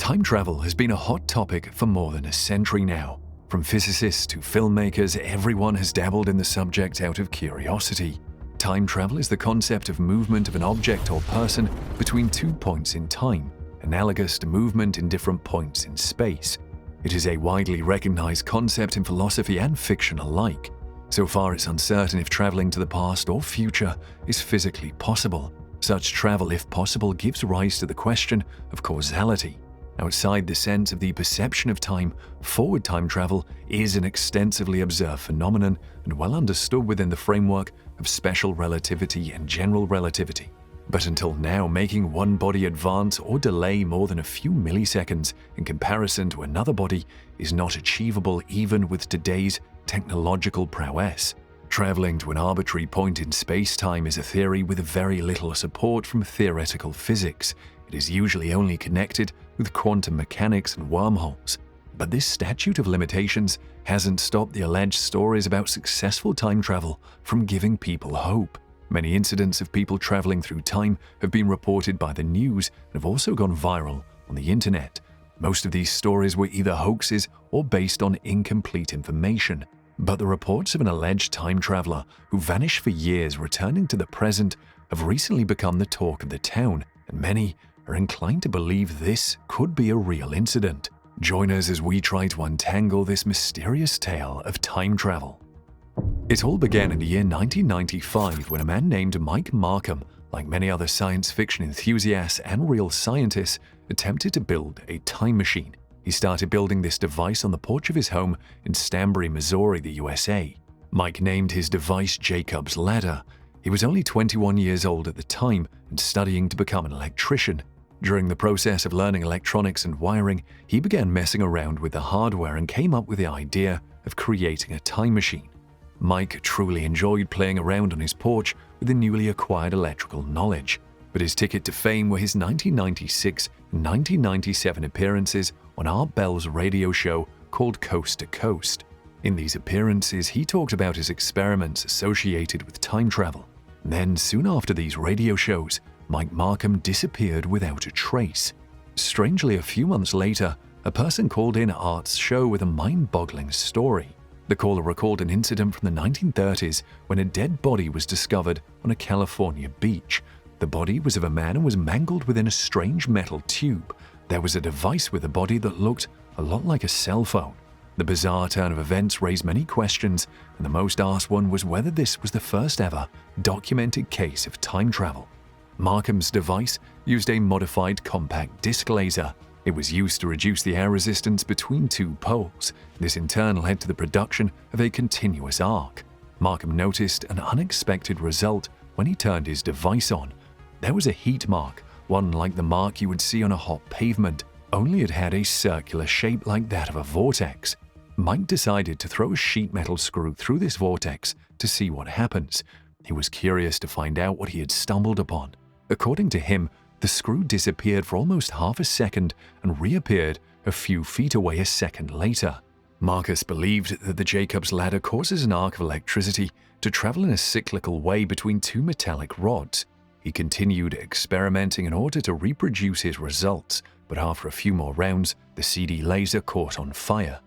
Time travel has been a hot topic for more than a century now. From physicists to filmmakers, everyone has dabbled in the subject out of curiosity. Time travel is the concept of movement of an object or person between 2 points in time, analogous to movement in different points in space. It is a widely recognized concept in philosophy and fiction alike. So far, it's uncertain if traveling to the past or future is physically possible. Such travel, if possible, gives rise to the question of causality. Outside the sense of the perception of time, forward time travel is an extensively observed phenomenon and well understood within the framework of special relativity and general relativity. But until now, making one body advance or delay more than a few milliseconds in comparison to another body is not achievable even with today's technological prowess. Traveling to an arbitrary point in space-time is a theory with very little support from theoretical physics. It is usually only connected with quantum mechanics and wormholes. But this statute of limitations hasn't stopped the alleged stories about successful time travel from giving people hope. Many incidents of people traveling through time have been reported by the news and have also gone viral on the internet. Most of these stories were either hoaxes or based on incomplete information. But the reports of an alleged time traveler who vanished for years returning to the present have recently become the talk of the town, and many are inclined to believe this could be a real incident. Join us as we try to untangle this mysterious tale of time travel. It all began in the year 1995 when a man named Mike Markham, like many other science fiction enthusiasts and real scientists, attempted to build a time machine. He started building this device on the porch of his home in Stanbury, Missouri, the USA. Mike named his device Jacob's Ladder. He was only 21 years old at the time and studying to become an electrician. During the process of learning electronics and wiring, he began messing around with the hardware and came up with the idea of creating a time machine. Mike truly enjoyed playing around on his porch with the newly acquired electrical knowledge, but his ticket to fame were his 1996 and 1997 appearances on Art Bell's radio show called Coast to Coast. In these appearances, he talked about his experiments associated with time travel. Then, soon after these radio shows, Mike Markham disappeared without a trace. Strangely, a few months later, a person called in Art's show with a mind-boggling story. The caller recalled an incident from the 1930s when a dead body was discovered on a California beach. The body was of a man and was mangled within a strange metal tube. There was a device with the body that looked a lot like a cell phone. The bizarre turn of events raised many questions, and the most asked one was whether this was the first ever documented case of time travel. Markham's device used a modified compact disc laser. It was used to reduce the air resistance between two poles. This in turn led to the production of a continuous arc. Markham noticed an unexpected result when he turned his device on. There was a heat mark, one like the mark you would see on a hot pavement, only it had a circular shape like that of a vortex. Mike decided to throw a sheet metal screw through this vortex to see what happens. He was curious to find out what he had stumbled upon. According to him, the screw disappeared for almost half a second and reappeared a few feet away a second later. Marcus believed that the Jacob's Ladder causes an arc of electricity to travel in a cyclical way between two metallic rods. He continued experimenting in order to reproduce his results, but after a few more rounds, the CD laser caught on fire.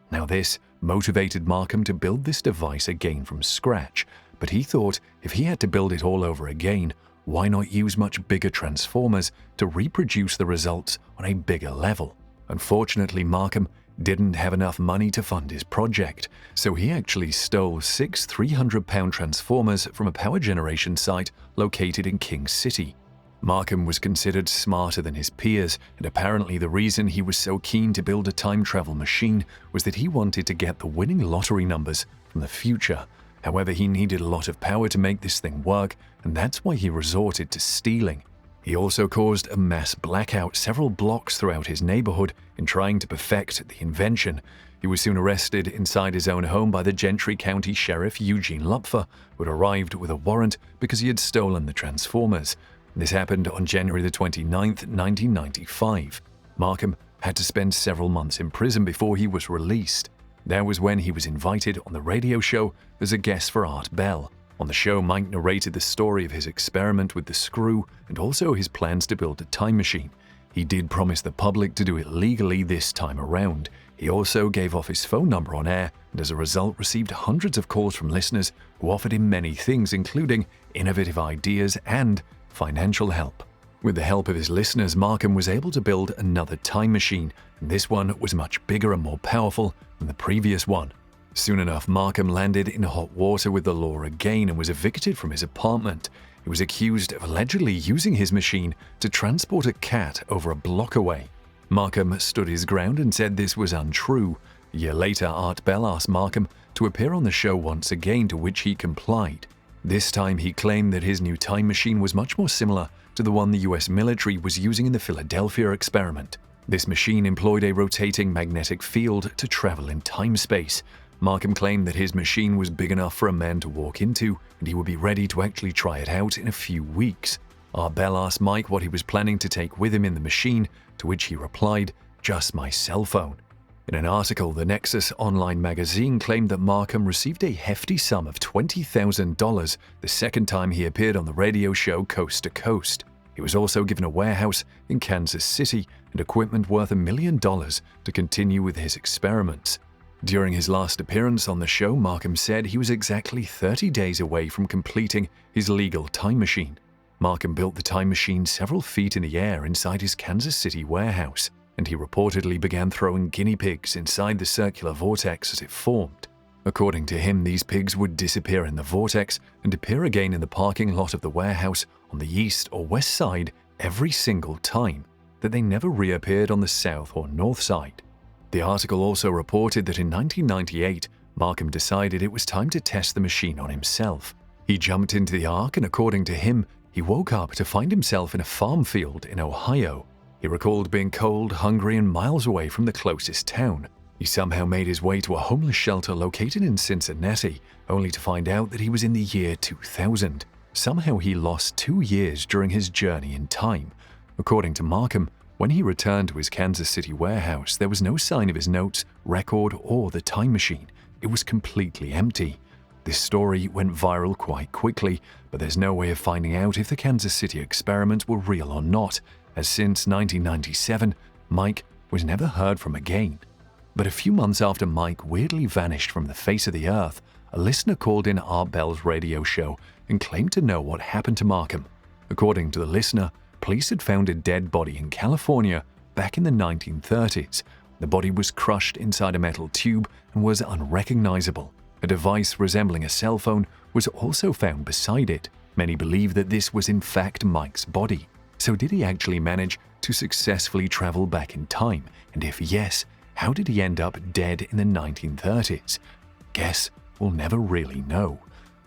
Now this motivated Markham to build this device again from scratch, but he thought if he had to build it all over again, why not use much bigger transformers to reproduce the results on a bigger level? Unfortunately, Markham didn't have enough money to fund his project, so he actually stole 6 300-pound transformers from a power generation site located in King City. Markham was considered smarter than his peers, and apparently the reason he was so keen to build a time travel machine was that he wanted to get the winning lottery numbers from the future. However, he needed a lot of power to make this thing work, and that's why he resorted to stealing. He also caused a mass blackout several blocks throughout his neighborhood in trying to perfect the invention. He was soon arrested inside his own home by the Gentry County Sheriff Eugene Lupfer, who had arrived with a warrant because he had stolen the transformers. This happened on January the 29th, 1995. Markham had to spend several months in prison before he was released. That was when he was invited on the radio show as a guest for Art Bell. On the show, Mike narrated the story of his experiment with the screw and also his plans to build a time machine. He did promise the public to do it legally this time around. He also gave off his phone number on air and as a result received hundreds of calls from listeners who offered him many things, including innovative ideas and financial help. With the help of his listeners, Markham was able to build another time machine, and this one was much bigger and more powerful than the previous one. Soon enough, Markham landed in hot water with the law again and was evicted from his apartment. He was accused of allegedly using his machine to transport a cat over a block away. Markham stood his ground and said this was untrue. A year later, Art Bell asked Markham to appear on the show once again, to which he complied. This time he claimed that his new time machine was much more similar to the one the US military was using in the Philadelphia experiment. This machine employed a rotating magnetic field to travel in time-space. Markham claimed that his machine was big enough for a man to walk into, and he would be ready to actually try it out in a few weeks. Art Bell asked Mike what he was planning to take with him in the machine, to which he replied, "Just my cell phone." In an article, the Nexus online magazine claimed that Markham received a hefty sum of $20,000 the second time he appeared on the radio show Coast to Coast. He was also given a warehouse in Kansas City and equipment worth $1 million to continue with his experiments. During his last appearance on the show, Markham said he was exactly 30 days away from completing his legal time machine. Markham built the time machine several feet in the air inside his Kansas City warehouse, and he reportedly began throwing guinea pigs inside the circular vortex as it formed. According to him, these pigs would disappear in the vortex and appear again in the parking lot of the warehouse on the east or west side every single time, that they never reappeared on the south or north side. The article also reported that in 1998, Markham decided it was time to test the machine on himself. He jumped into the Ark and, according to him, he woke up to find himself in a farm field in Ohio. He recalled being cold, hungry, and miles away from the closest town. He somehow made his way to a homeless shelter located in Cincinnati, only to find out that he was in the year 2000. Somehow he lost 2 years during his journey in time. According to Markham, when he returned to his Kansas City warehouse, there was no sign of his notes, record, or the time machine. It was completely empty. This story went viral quite quickly, but there's no way of finding out if the Kansas City experiments were real or not, as since 1997, Mike was never heard from again. But a few months after Mike weirdly vanished from the face of the earth, a listener called in Art Bell's radio show and claimed to know what happened to Markham. According to the listener, police had found a dead body in California back in the 1930s. The body was crushed inside a metal tube and was unrecognizable. A device resembling a cell phone was also found beside it. Many believe that this was in fact Mike's body. So did he actually manage to successfully travel back in time? And if yes, how did he end up dead in the 1930s? Guess we'll never really know.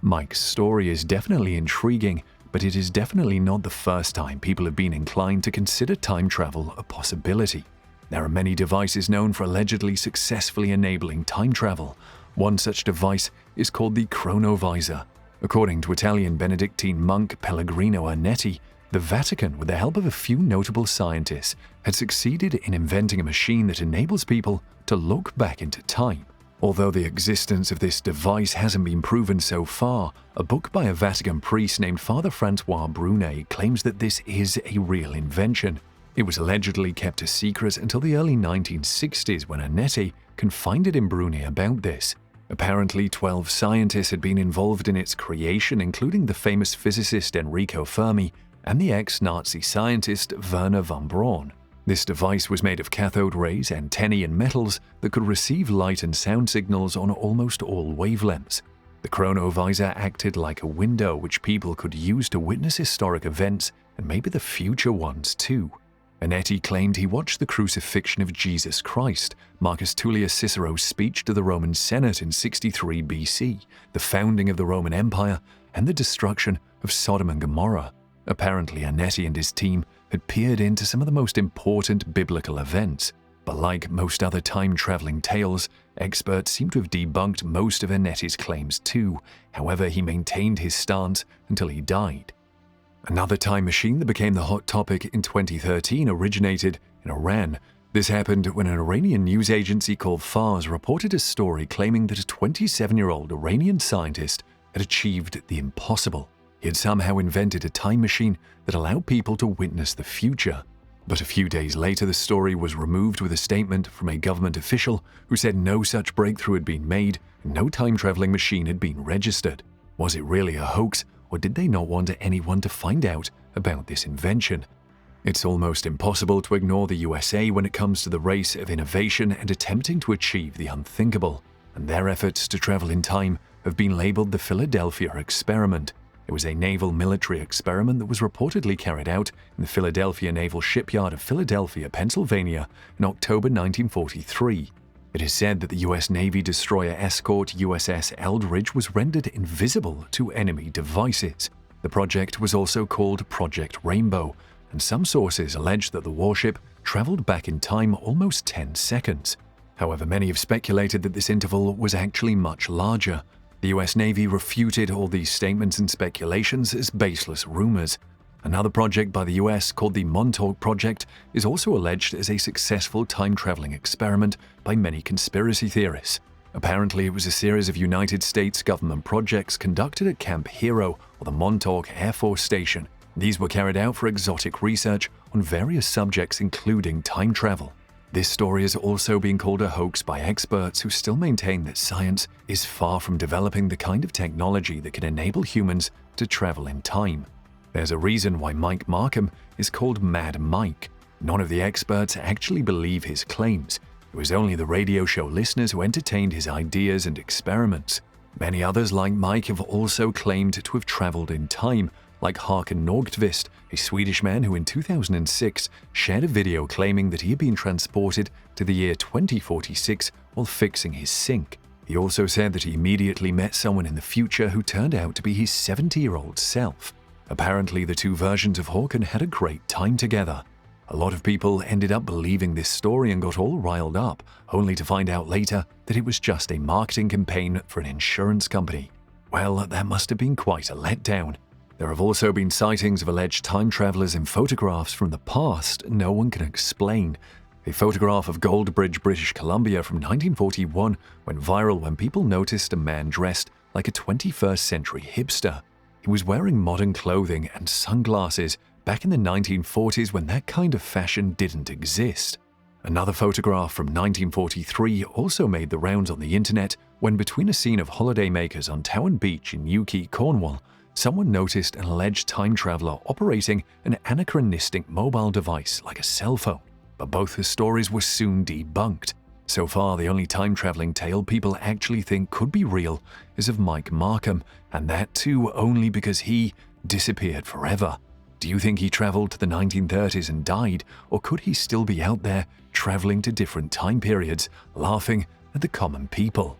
Mike's story is definitely intriguing, but it is definitely not the first time people have been inclined to consider time travel a possibility. There are many devices known for allegedly successfully enabling time travel. One such device is called the chronovisor. According to Italian Benedictine monk Pellegrino Ernetti, the Vatican, with the help of a few notable scientists, had succeeded in inventing a machine that enables people to look back into time. Although the existence of this device hasn't been proven so far, a book by a Vatican priest named Father Francois Brunet claims that this is a real invention. It was allegedly kept a secret until the early 1960s when Ernetti confided in Brunet about this. Apparently, 12 scientists had been involved in its creation, including the famous physicist Enrico Fermi and the ex-Nazi scientist Werner von Braun. This device was made of cathode rays, antennae, and metals that could receive light and sound signals on almost all wavelengths. The chronovisor acted like a window which people could use to witness historic events and maybe the future ones too. Ernetti claimed he watched the crucifixion of Jesus Christ, Marcus Tullius Cicero's speech to the Roman Senate in 63 BC, the founding of the Roman Empire, and the destruction of Sodom and Gomorrah. Apparently, Ernetti and his team had peered into some of the most important biblical events, but like most other time-traveling tales, experts seem to have debunked most of Ernetti's claims too. However, he maintained his stance until he died. Another time machine that became the hot topic in 2013 originated in Iran. This happened when an Iranian news agency called Fars reported a story claiming that a 27-year-old Iranian scientist had achieved the impossible. He had somehow invented a time machine that allowed people to witness the future. But a few days later, the story was removed with a statement from a government official who said no such breakthrough had been made and no time-traveling machine had been registered. Was it really a hoax, or did they not want anyone to find out about this invention? It's almost impossible to ignore the USA when it comes to the race of innovation and attempting to achieve the unthinkable, and their efforts to travel in time have been labeled the Philadelphia Experiment. It was a naval military experiment that was reportedly carried out in the Philadelphia Naval Shipyard of Philadelphia, Pennsylvania in October 1943. It is said that the U.S. Navy destroyer escort USS Eldridge was rendered invisible to enemy devices. The project was also called Project Rainbow, and some sources allege that the warship traveled back in time almost 10 seconds. However, many have speculated that this interval was actually much larger. The US Navy refuted all these statements and speculations as baseless rumors. Another project by the US called the Montauk Project is also alleged as a successful time-traveling experiment by many conspiracy theorists. Apparently, it was a series of United States government projects conducted at Camp Hero or the Montauk Air Force Station. These were carried out for exotic research on various subjects including time travel. This story has also been called a hoax by experts who still maintain that science is far from developing the kind of technology that can enable humans to travel in time. There's a reason why Mike Markham is called Mad Mike. None of the experts actually believe his claims. It was only the radio show listeners who entertained his ideas and experiments. Many others like Mike have also claimed to have traveled in time, like Håkan Nordqvist, a Swedish man who in 2006 shared a video claiming that he had been transported to the year 2046 while fixing his sink. He also said that he immediately met someone in the future who turned out to be his 70-year-old self. Apparently, the two versions of Håkan had a great time together. A lot of people ended up believing this story and got all riled up, only to find out later that it was just a marketing campaign for an insurance company. Well, that must have been quite a letdown. There have also been sightings of alleged time travelers in photographs from the past no one can explain. A photograph of Goldbridge, British Columbia from 1941 went viral when people noticed a man dressed like a 21st century hipster. He was wearing modern clothing and sunglasses back in the 1940s when that kind of fashion didn't exist. Another photograph from 1943 also made the rounds on the internet when, between a scene of holidaymakers on Towan Beach in Newquay, Cornwall, someone noticed an alleged time traveler operating an anachronistic mobile device like a cell phone. But both the stories were soon debunked. So far, the only time-traveling tale people actually think could be real is of Mike Markham, and that too only because he disappeared forever. Do you think he traveled to the 1930s and died, or could he still be out there traveling to different time periods, laughing at the common people?